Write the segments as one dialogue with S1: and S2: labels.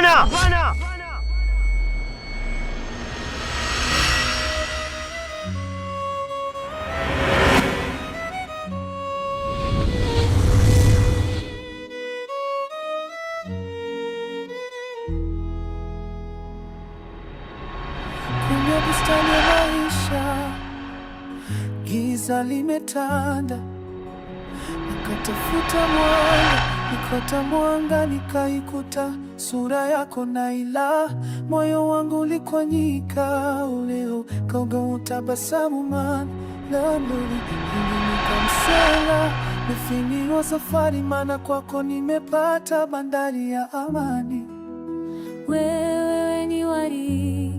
S1: Hapana.
S2: Kwenye bustani ya maisha giza limetanda, nikatafuta mwanga, nikota mwanga, nikaikuta sura yako Naila. Moyo wangu ulikuwa nyika, uleo kauga utabasamu man landoli nikamsela mefini wa safari, mana kwako nimepata bandari ya amani.
S3: Wewe ni wali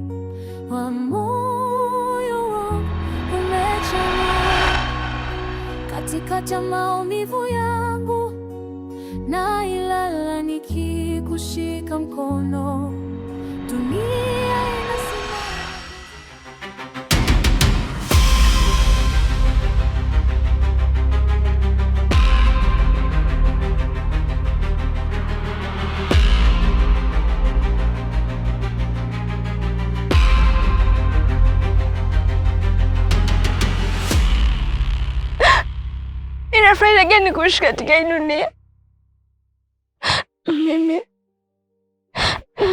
S3: wa moyo wangu, umechanua katikati ya maumivu yangu, na ilala nikikushika mkono, dunia inasimama.
S4: Ninafurahi gani kuishi katika hii dunia? Mimi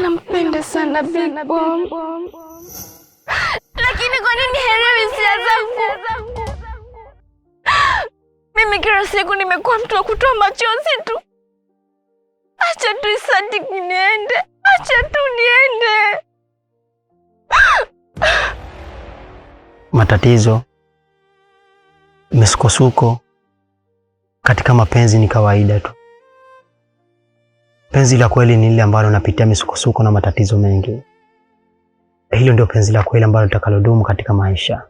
S4: nampenda sana Big Bomb, lakini kwa nini haelewi hisia zangu? Mimi kila siku nimekuwa mtu wa kutoa machozi tu. Acha tu Sadik niende, acha tu niende.
S1: Matatizo, misukosuko katika mapenzi ni kawaida tu. Penzi la kweli ni lile ambalo unapitia misukosuko na matatizo mengi. Hilo ndio penzi la kweli ambalo litakalodumu katika maisha.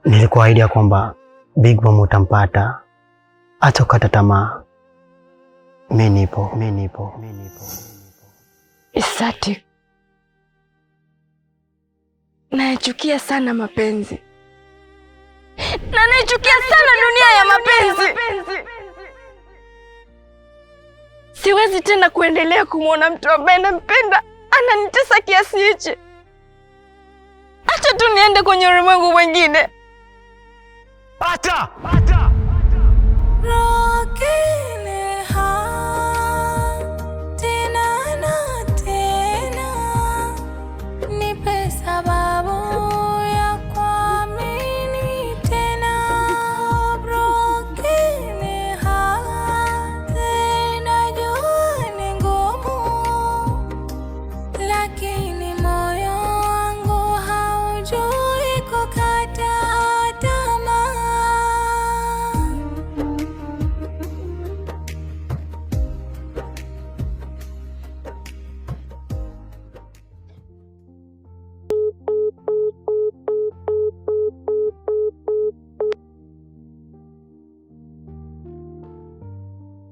S1: Nilikuahidi kwamba Big Bomb utampata. Acha kukata tamaa. Mimi nipo.
S4: Sadik, naichukia sana mapenzi. Na naichukia sana dunia ya mapenzi. Siwezi tena kuendelea kumwona mtu ambaye nampenda ananitesa kiasi hichi. Acha tu niende kwenye ulimwengu mwingine.
S1: Acha!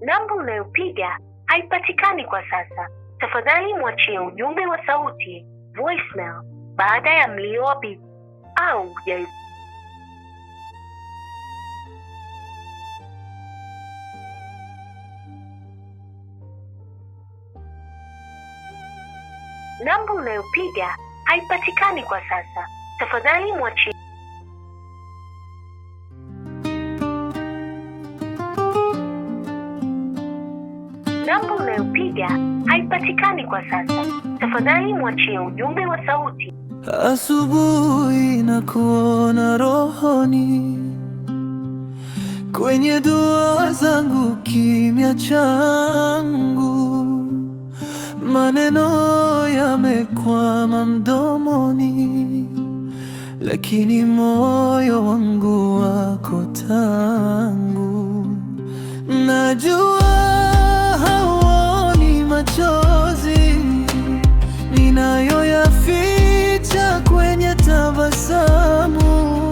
S5: Namba unayopiga haipatikani kwa sasa. Tafadhali mwachie ujumbe wa sauti, voicemail, baada ya mlio wa beep au jaribu. Namba unayopiga haipatikani kwa sasa. Tafadhali mwachie. Namba unayopiga haipatikani kwa sasa. Tafadhali mwachie ujumbe wa sauti.
S2: Asubuhi na kuona rohoni, kwenye dua zangu kimya changu, maneno yamekwama mdomoni, lakini moyo wangu wako tangu. Najua hauoni machozi ninayoyaficha kwenye tabasamu,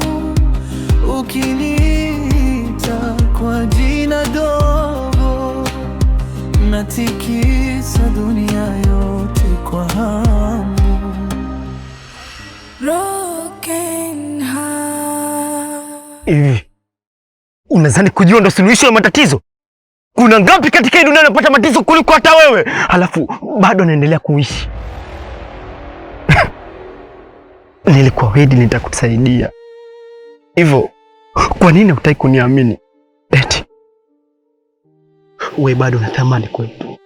S2: ukiniita kwa jina dogo, natikisa dunia yote kwa hamu. Broken heart.
S1: Unadhani kujua ndo suluhisho ya matatizo? Kuna ngapi katika hii dunia wanapata mateso kuliko hata wewe? Halafu bado anaendelea kuishi. Nilikuahidi nitakusaidia. Hivyo kwa nini hutaki kuniamini? Eti wewe bado unatamani kwetu.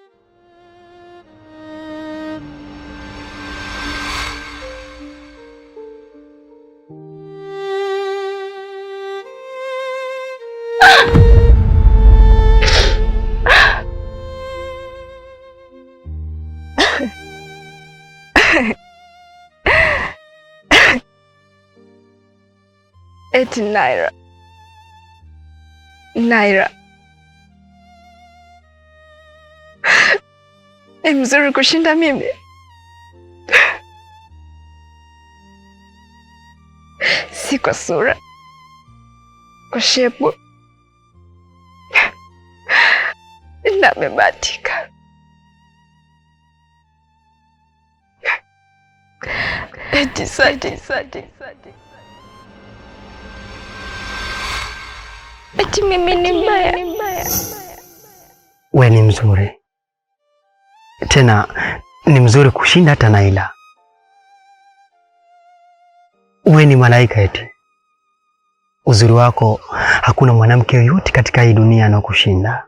S4: Eti Naira, ni mzuri kushinda mimi? Si kwa sura, kwa shepu, na amebahatika. Eti sadi. Eti mimi ni mbaya.
S1: Wewe ni mzuri. Tena ni mzuri kushinda hata Naila. Wewe ni malaika eti. Uzuri wako hakuna mwanamke yoyote katika hii dunia anakushinda.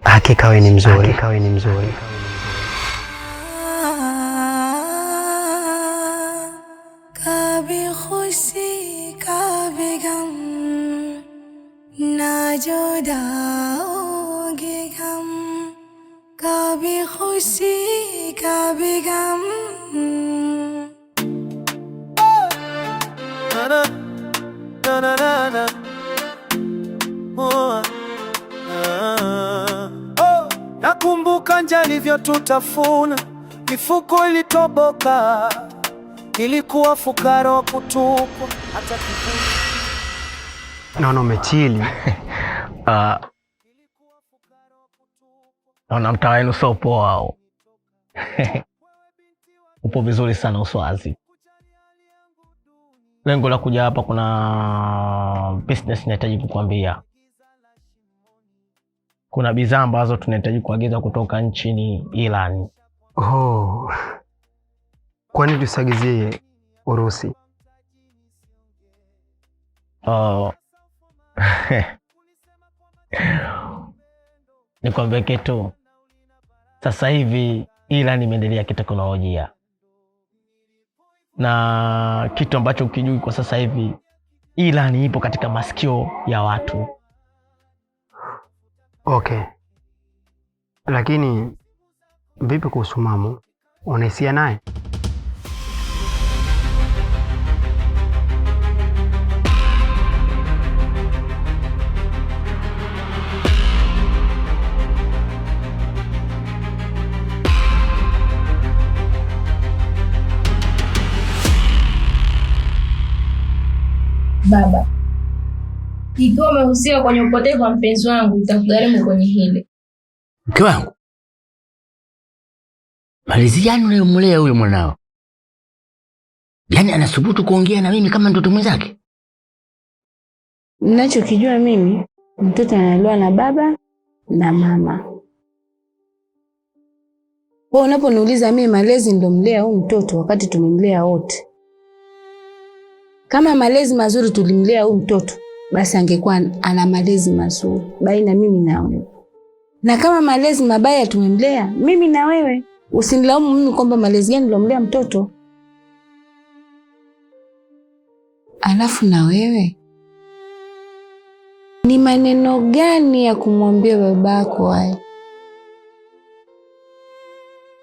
S1: Hakika wewe ni mzuri.
S3: कभी खुशी कभी गम ना जुदाओगे हम कभी खुशी कभी गम
S2: Nakumbuka njia ilivyotutafuna, mifuko ilitoboka, ilikuwa fukara wa kutupwa hata kifuni.
S1: Naona umechili.
S6: Naona mtaa wenu sio poa au. Upo vizuri sana Uswazi. Lengo la kuja hapa, kuna business nahitaji kukuambia. Kuna bidhaa ambazo tunahitaji kuagiza kutoka nchini Iran.
S1: Oh. Kwani tusagizie Urusi?
S6: Oh. Nikwambie kitu. Sasa hivi Iran imeendelea kiteknolojia. Na kitu ambacho ukijui kwa sasa hivi, Iran ipo katika masikio ya watu.
S1: Okay. Lakini vipi kuhusu Mamu? Unaisia naye?
S7: Baba, ikiwa umehusika kwenye upotevu wa mpenzi wangu, itakugharimu kwenye hili.
S8: Mke wangu, malezi gani unayomlea huyo mwanao? Yaani anasubutu kuongea na mimi kama mtoto mwenzake?
S7: Ninachokijua mimi, mtoto analelewa na baba na mama. Wewe unaponiuliza mimi malezi ndo mlea huyu mtoto, wakati tumemlea wote. Kama malezi mazuri tulimlea huyu mtoto, basi angekuwa ana malezi mazuri baina mimi na wewe. Na kama malezi mabaya tumemlea mimi na wewe, usinilaumu mimi kwamba malezi gani nilomlea mtoto. Alafu na wewe, ni maneno gani ya kumwambia babako haya?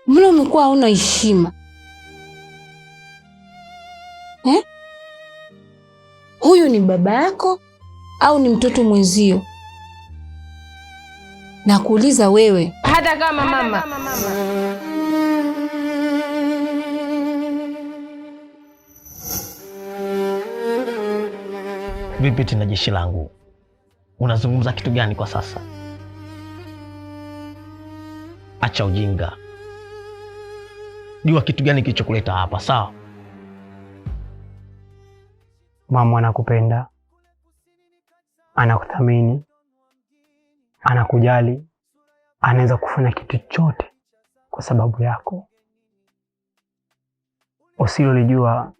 S7: Mbona umekuwa hauna heshima? Huyu ni baba yako au ni mtoto mwenzio? Na kuuliza wewe, hata kama mama.
S6: Vipi tena jeshi langu? Unazungumza kitu gani kwa sasa? Acha ujinga. Jua kitu gani kilichokuleta hapa, sawa?
S1: Mama anakupenda, anakuthamini, anakujali, anaweza kufanya kitu chote kwa sababu yako. Usilolijua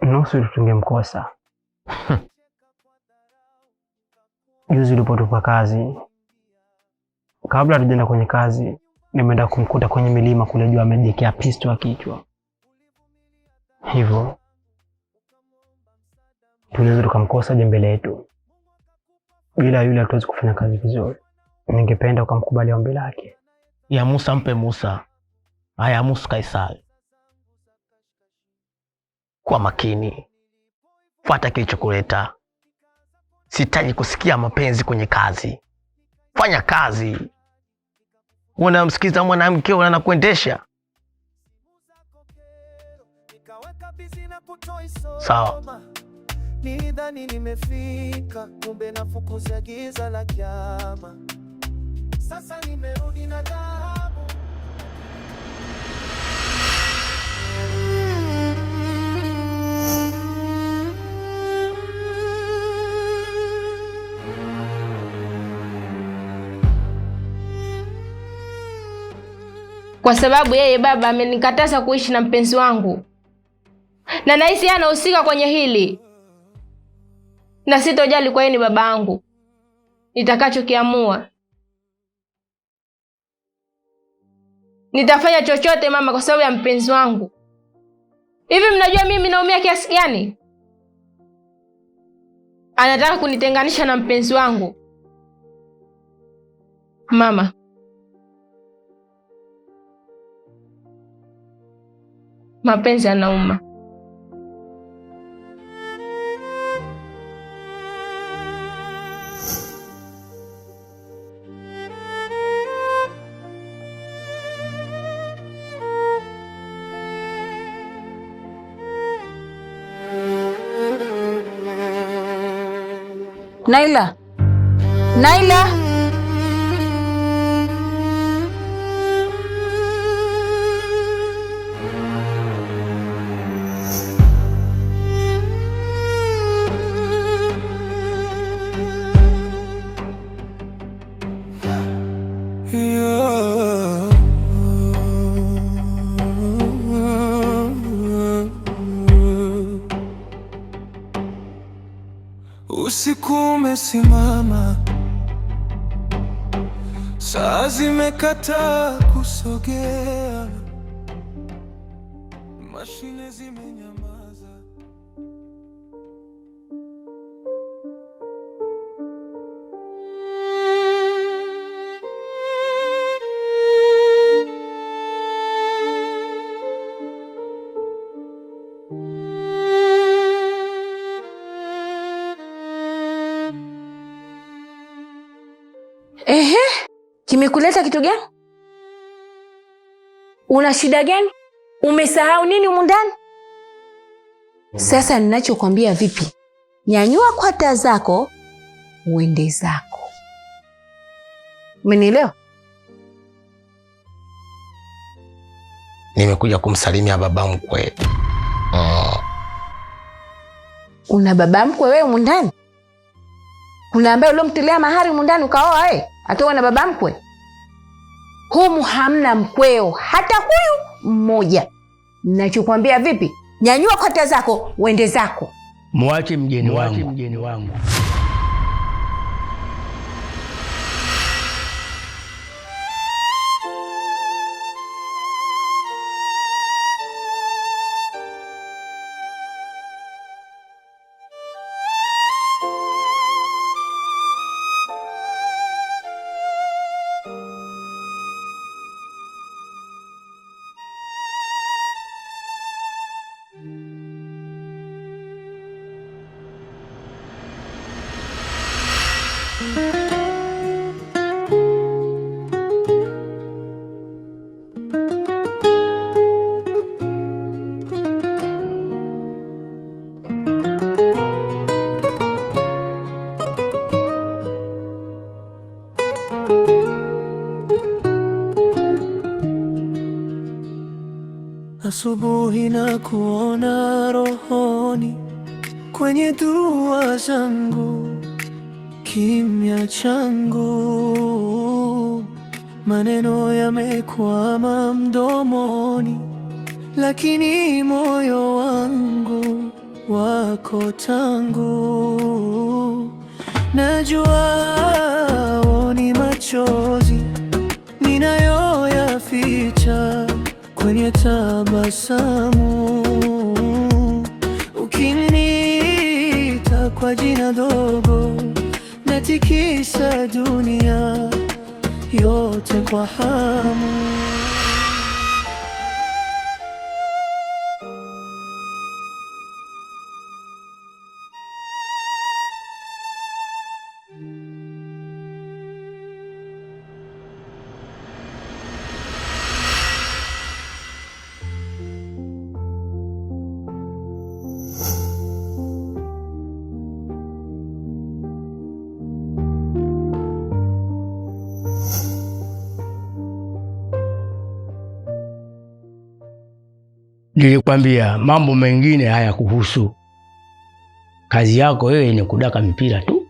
S1: nusu tungemkosa. Juzi ulipotupa kazi, kabla tujaenda kwenye kazi, nimeenda kumkuta kwenye milima kule juu amejekea pisto kichwa. Hivyo tunaweza tukamkosa jembe letu. Bila yule hatuwezi kufanya kazi vizuri. Ningependa ukamkubali ombi lake.
S6: Ya Musa mpe Musa, haya Musa Kaisari. Kwa makini, fuata kilichokuleta. Sitaji kusikia mapenzi kwenye kazi. Fanya kazi. Unamsikiza mwanamke anakuendesha. Sawa.
S2: Nidhani nimefika, kumbe nafukuza giza la kiama. Sasa nimerudi na dhahabu.
S4: Kwa sababu yeye baba amenikataza kuishi na mpenzi wangu. Na nahisi anahusika kwenye hili. Na sitojali kwa yeye, ni baba yangu. Nitakachokiamua. Nitafanya chochote mama, kwa sababu ya mpenzi wangu. Hivi mnajua mimi naumia kiasi gani? Anataka kunitenganisha na mpenzi wangu. Mama, mapenzi yanauma.
S7: Naila! Naila!
S2: Usiku umesimama, saa zimekataa kusogea, mashine zimenyamaza.
S7: Kimekuleta kitu gani? Una shida gani? Umesahau nini humu ndani? Sasa ninachokwambia vipi? Nyanyua kwata zako, uende zako. Umenielewa?
S8: Nimekuja kumsalimia baba mkwe.
S7: Una baba mkwe wewe humu ndani? Kuna ambaye uliomtilea mahari humu ndani ukaoa wewe? Atoa na baba mkwe? Humu hamna mkweo, hata huyu mmoja. Ninachokwambia vipi? Nyanyua kwata zako, uende zako.
S6: Muache mgeni wangu.
S2: Asubuhi na kuona rohoni, kwenye dua zangu kimya changu, maneno yamekwama mdomoni, lakini moyo wangu wako tangu. Najua ni machozi ninayoyaficha kwenye tabasamu, ukiniita kwa jina dogo natikisa dunia yote kwa hamu.
S8: Nilikwambia mambo mengine haya kuhusu. Kazi yako wewe ni kudaka mipira tu.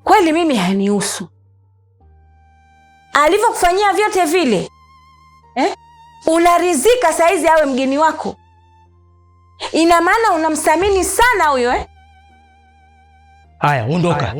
S7: Kweli mimi hanihusu. Alivyokufanyia vyote vile, unarizika saizi awe mgeni wako. Ina maana unamthamini sana huyo
S8: Haya, ondoka.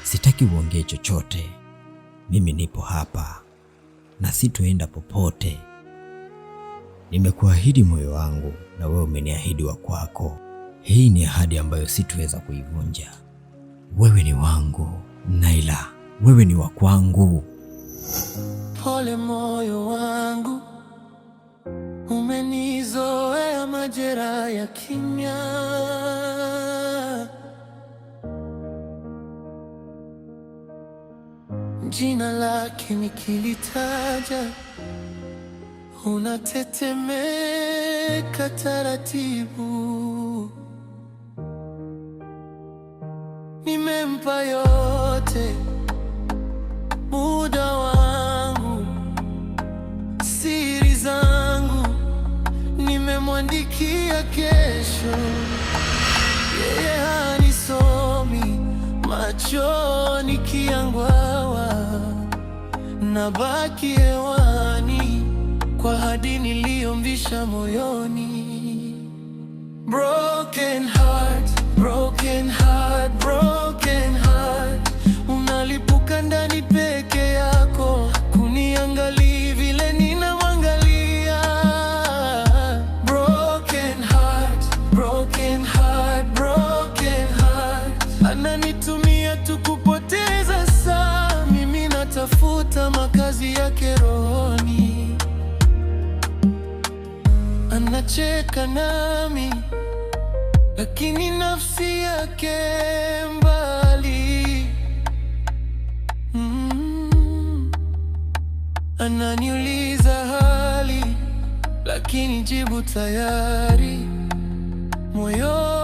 S9: Sitaki uongee chochote. Mimi nipo hapa na sitoenda popote. Nimekuahidi moyo wangu na wewe umeniahidi wa kwako. Hii ni ahadi ambayo sitoweza kuivunja. Wewe ni wangu, Naila. Wewe ni wa kwangu.
S2: Pole moyo wangu, umenizoea majeraha ya kimya. Jina lake nikilitaja unatetemeka taratibu. Nimempa yote, muda wangu, siri zangu, nimemwandikia kesho. Yeye hanisomi machoni kiangwawa, nabaki hewani kwa hadi niliyomvisha moyoni. Broken heart, broken heart, broken heart. Unalipuka ndani peke yako, kuniangalia vile ninamwangalia. Broken heart, broken heart, broken heart. Ananitumia tu kupoteza saa, mimi natafuta makazi yake rohoni. Anacheka nami lakini nafsi yake mbali. Ananiuliza hali lakini jibu tayari moyo